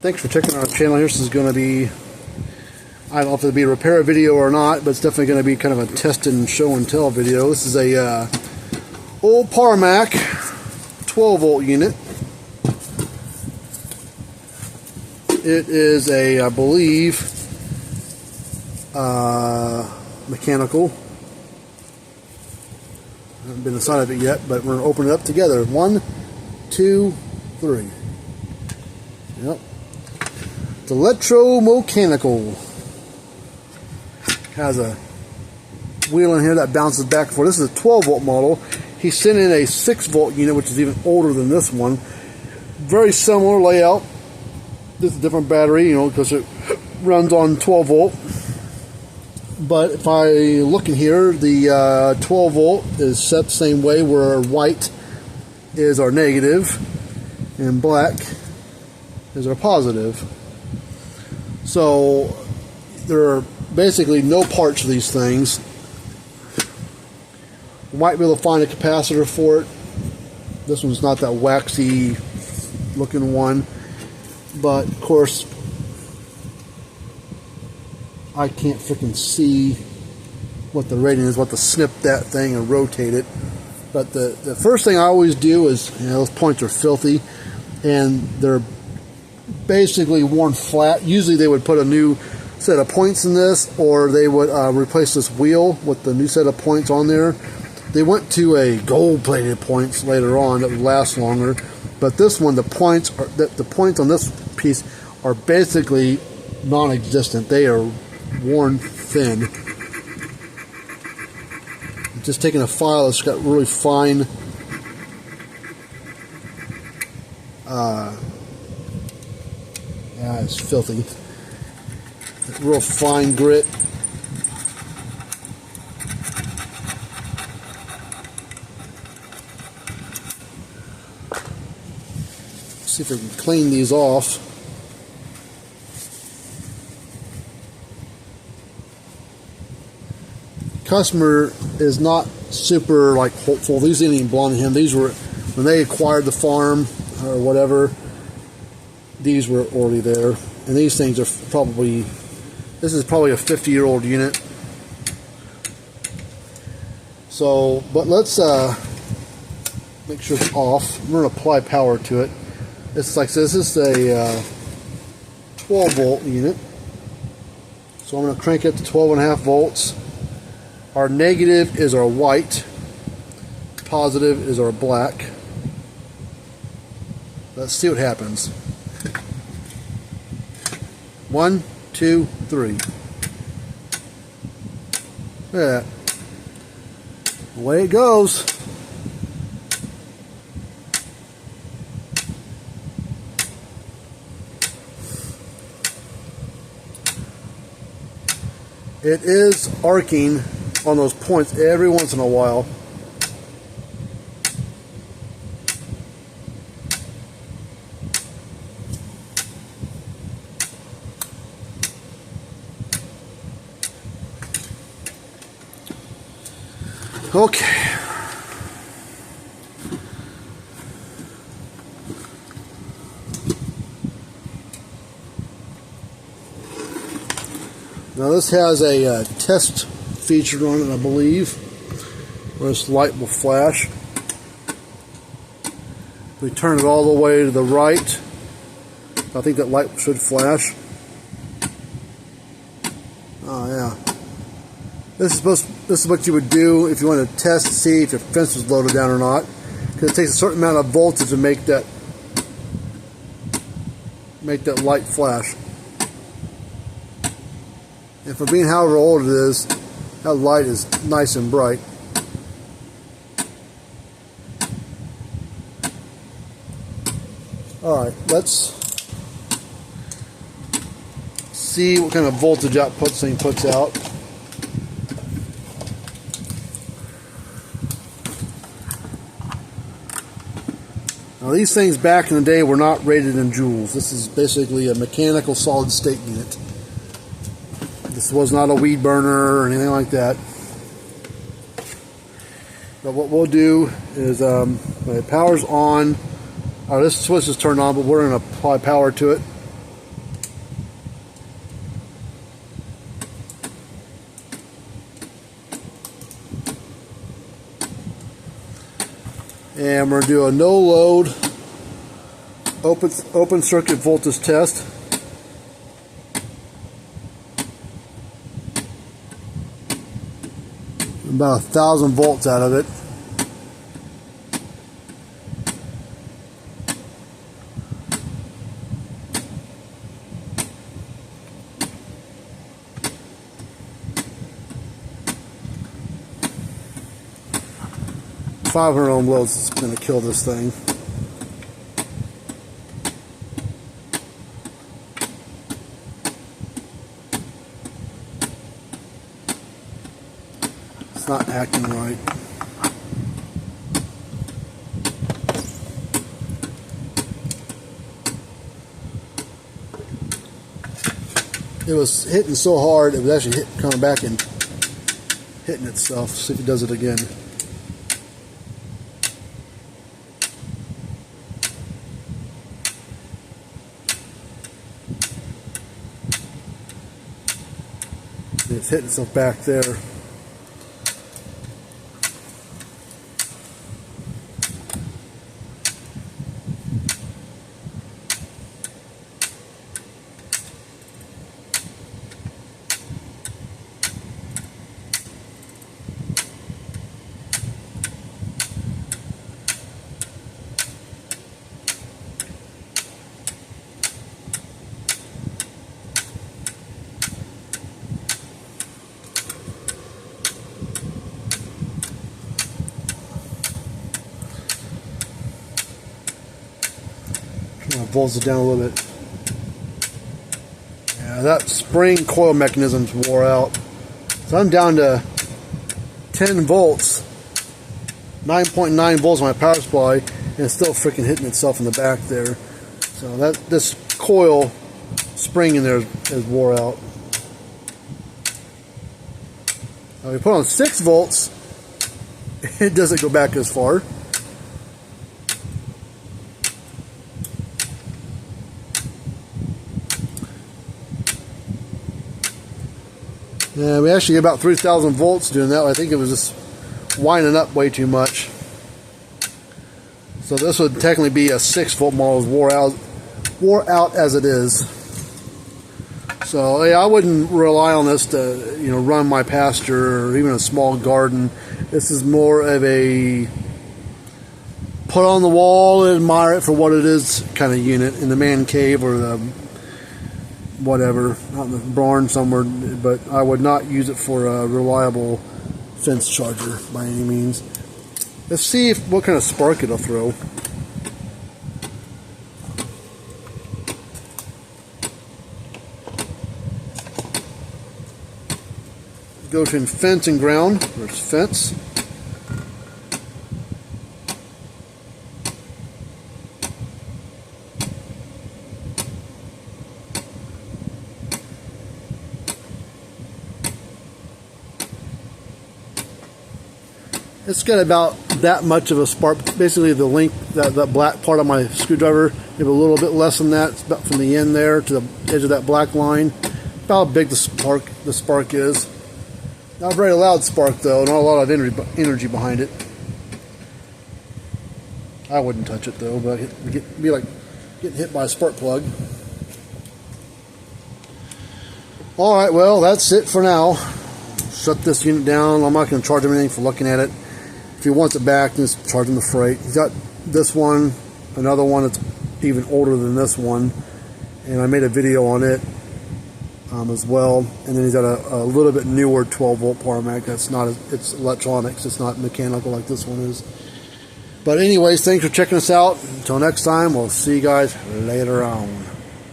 Thanks for checking out our channel. This is going to be, I don't know if it'll be a repair video or not, but it's definitely going to be kind of a test and show and tell video. This is a old Parmak 12 volt unit. It is a, I believe, mechanical. I haven't been inside of it yet, but we're going to open it up together. 1, 2, 3. Yep. It's electromechanical. Has a wheel in here that bounces back and forth. This is a 12 volt model. He sent in a 6 volt unit, which is even older than this one. Very similar layout. This is a different battery, because it runs on 12 volt. But if I look in here, the 12 volt is set the same way, where white is our negative and black is our positive. So there are basically no parts of these things. You might be able to find a capacitor for it. This one's not that waxy looking one, but of course I can't freaking see what the rating is, what to snip that thing and rotate it. But the first thing I always do is, those points are filthy and they're basically worn flat. Usually they would put a new set of points in this, or they would replace this wheel with the new set of points on there. They went to a gold-plated points later on that would last longer, but this one, the points on this piece are basically non-existent. They are worn thin. I'm just taking a file that's got really fine yeah, it's filthy. It's real fine grit. See if we can clean these off. Customer is not super hopeful. These didn't even belong to him. These were when they acquired the farm or whatever. These were already there, and these things are probably, this is probably a 50-year-old unit. So, but let's make sure it's off. We're going to apply power to it. It's like this is a 12 volt unit, so I'm going to crank it to 12.5 volts. Our negative is our white, positive is our black. Let's see what happens. 1, 2, 3. Look at that. Away it goes. It is arcing on those points every once in a while. Okay. Now this has a test feature on it, I believe, where this light will flash. If we turn it all the way to the right, I think that light should flash. Oh yeah. This is what you would do if you want to test to see if your fence was loaded down or not, because it takes a certain amount of voltage to make that light flash. And for being however old it is, that light is nice and bright. Alright, let's see what kind of voltage output this thing puts out. Now these things back in the day were not rated in joules. This is basically a mechanical solid state unit. This was not a weed burner or anything like that. But what we'll do is, when the power's on, this switch is turned on, but we're going to apply power to it. And we're going to do a no load open circuit voltage test. About 1,000 volts out of it. .500 ohm load is going to kill this thing. It's not acting right. It was hitting so hard, it was actually coming back and hitting itself. See if it does it again. It's hitting itself back there. Volts it down a little bit. Yeah, that spring coil mechanism's wore out. So I'm down to 10 volts, 9.9 volts on my power supply, and it's still freaking hitting itself in the back there. So this coil spring in there is wore out. Now we put on 6 volts, it doesn't go back as far. Yeah, we actually get about 3,000 volts doing that. I think it was just winding up way too much. So this would technically be a 6-volt model, wore out as it is. So yeah, I wouldn't rely on this to run my pasture or even a small garden. This is more of a put on the wall and admire it for what it is kind of unit in the man cave or the whatever, out in the barn somewhere, but I would not use it for a reliable fence charger by any means. Let's see what kind of spark it'll throw. Go between fence and ground. There's fence. It's got about that much of a spark. Basically, the length, that black part of my screwdriver, maybe a little bit less than that. It's about from the end there to the edge of that black line. About how big the spark is. Not a very loud spark though. Not a lot of energy behind it. I wouldn't touch it though, but it'd be like getting hit by a spark plug. All right, well that's it for now. Shut this unit down. I'm not going to charge him anything for looking at it. If he wants it back, just charge him the freight. He's got this one, another one that's even older than this one, and I made a video on it as well. And then he's got a little bit newer 12-volt Parmak. That's not, it's electronics. It's not mechanical like this one is. But anyways, thanks for checking us out. Until next time, we'll see you guys later on.